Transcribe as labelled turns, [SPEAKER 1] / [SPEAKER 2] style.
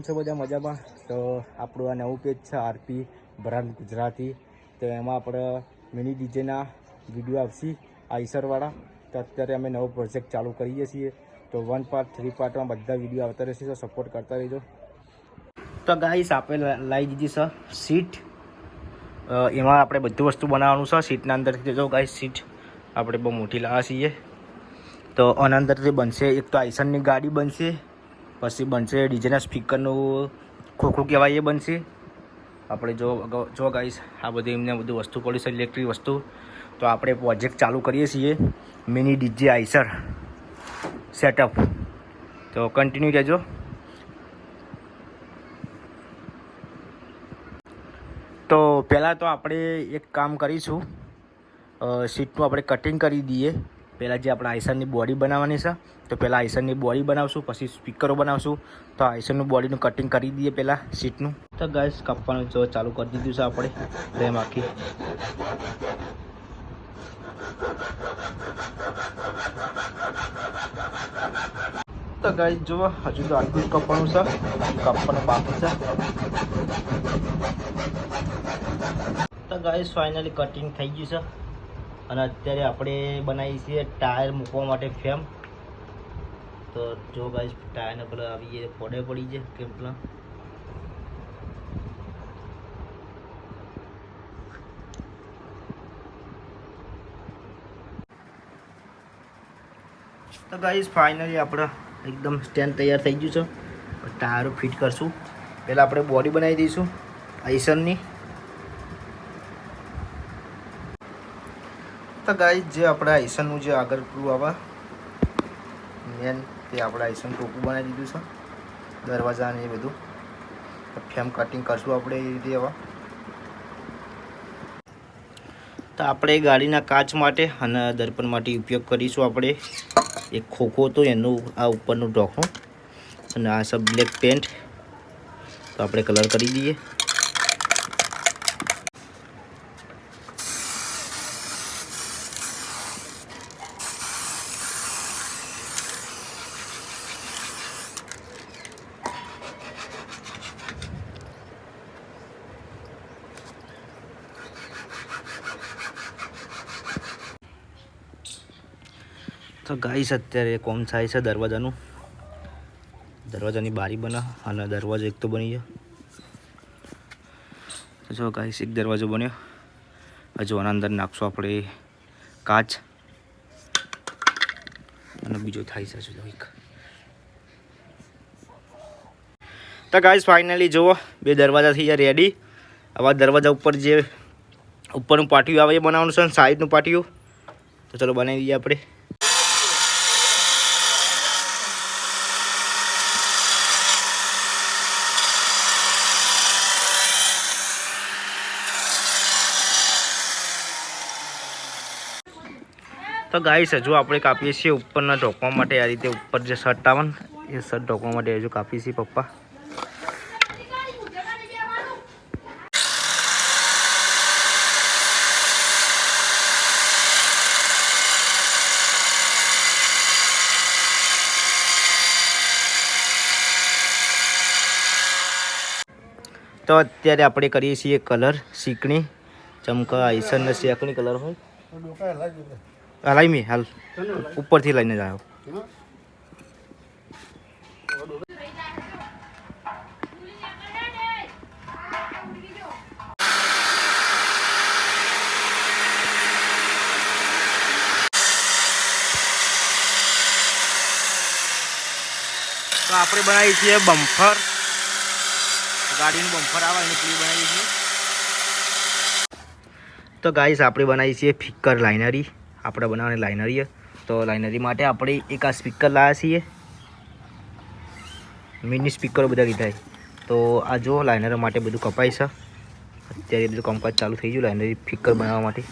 [SPEAKER 1] છો બધા મજામાં? તો આપણું આ નવું પેજ છે આરપી બ્રાન્ડ ગુજરાતી. તો એમાં આપણે મિની ડીજેના વિડીયો આવશે આઈસરવાળા. તો અત્યારે અમે નવો પ્રોજેક્ટ ચાલુ કરીએ છીએ. તો 1 પાર્ટ 3 પાર્ટમાં બધા વિડીયો આવતા રહેશે, તો સપોર્ટ કરતા રહેજો. તો ગાઈસ આપણે લાવી દીધી છે સીટ. એમાં આપણે બધું વસ્તુ બનાવવાનું છે. સીટના અંદરથી જો ગાઈસ સીટ આપણે બહુ મોટી લાવ્યા છીએ. તો આના અંદરથી બનશે એક તો આઈસરની ગાડી બનશે, પછી બનશે ડીજેના સ્પીકરનું ખોખું કહેવાય એ બનશે. આપણે જો ગાઈસ આ બધી એમને બધું વસ્તુ પડી છે ઇલેક્ટ્રિક વસ્તુ. તો આપણે પ્રોજેક્ટ ચાલુ કરીએ છીએ મિની ડીજે આઈસર સેટઅપ. તો કન્ટિન્યુ રહેજો. તો પહેલાં તો આપણે એક કામ કરીશું, સીટનું આપણે કટિંગ કરી દઈએ. પહેલાં જે આપણે આઈસરની બોડી બનાવવાની છે, તો પહેલાં આઈસરની બોડી બનાવશું, પછી સ્પીકરો બનાવશું. તો આઈસરનું બોડીનું કટિંગ કરી દઈએ પહેલાં સીટનું. તો ગાઈસ કાપવાનું જો ચાલુ કરી દીધું છે આપણે ફ્રેમ આખી. તો ગાઈસ જુઓ હજુ તો આટલું જ કાપવાનું છે, કાપવાનું બાકી છે. તો ગાઈસ ફાઇનલી કટિંગ થઈ ગયું છે. અને અત્યારે આપણે બનાવીએ છીએ ટાયર મૂકવા માટે ફ્રેમ. તો જો ગાઈસ ટાયરને પેલા આવી ફોડે પડી છે કેમ પેલા. તો ગાઈસ ફાઇનલી આપણે એકદમ સ્ટેન્ડ તૈયાર થઈ ગયું છે. ટાયરો ફિટ કરશું. પહેલાં આપણે બોડી બનાવી દઈશું આઈસરની. તો ગાઈસ જે આપણે આઈસરનું જે આગળ પેલું આવે મેન, તે આપણે આઈસરનું ટોપું બનાવી દીધું છે, દરવાજા ને એ બધું. ફ્રેમ કટિંગ કરશું આપણે એ રીતે. હવે તો આપણે ગાડીના કાચ માટે અને દર્પણ માટે ઉપયોગ કરીશું આપણે એક ખોખો હતો એનું આ ઉપરનું ઢોકણું, અને આ સબ બ્લેક પેન્ટ. તો આપણે કલર કરી દઈએ. તો ગાઈસ અત્યારે કોમ થાય છે દરવાજાની બારી બના, અને દરવાજો એક તો બની ગયો. તો જો ગાઈસ એક દરવાજો બન્યો. હજુ આના અંદર નાખશું આપણે કાચ, અને બીજો થાય છે હજુ એક. તો ગાઈસ ફાઇનલી જુઓ 2 દરવાજા થઈ ગયા રેડી. આવા દરવાજા ઉપર જે ઉપરનું પાટિયું આવે એ બનાવવાનું છે, સાઈડનું પાટિયું. તો ચલો બનાવી દઈએ આપણે. તો ગાઈસ હજુ આપણે કાપીએ છીએ ઉપરના ઢોકવા માટે. આ રીતે ઉપર જે શર્ટ આવે ને એ શર્ટ ઢોકવા માટે હજુ કાપીએ છીએ પપ્પા. તો અત્યારે આપણે કરીએ છીએ કલર શીકણી ચમકા આઈસરને શેકણી કલર હોય. હલાવી મેં હાલ ઉપરથી લઈને જ આવ્યો. તો આપણે બનાવીએ છીએ બમ્ફર, ગાડીનું બમ્ફર આવે એની પૂરી બનાવીએ છીએ. તો ગાઈસ આપણે બનાવીએ છીએ ફિક્કર લાઇનરી. આપણે બનાવવાની લાઇનરી. તો લાઇનરી માટે આપણે એક આ સ્પીકર લાવ્યા છીએ, મિની સ્પીકરો બધા લીધા. તો આ જો લાઇનર માટે બધું કપાય છે. અત્યારે બધું કામકાજ ચાલુ થઈ ગયું લાઇનરી ફિક્કર બનાવવા માટે.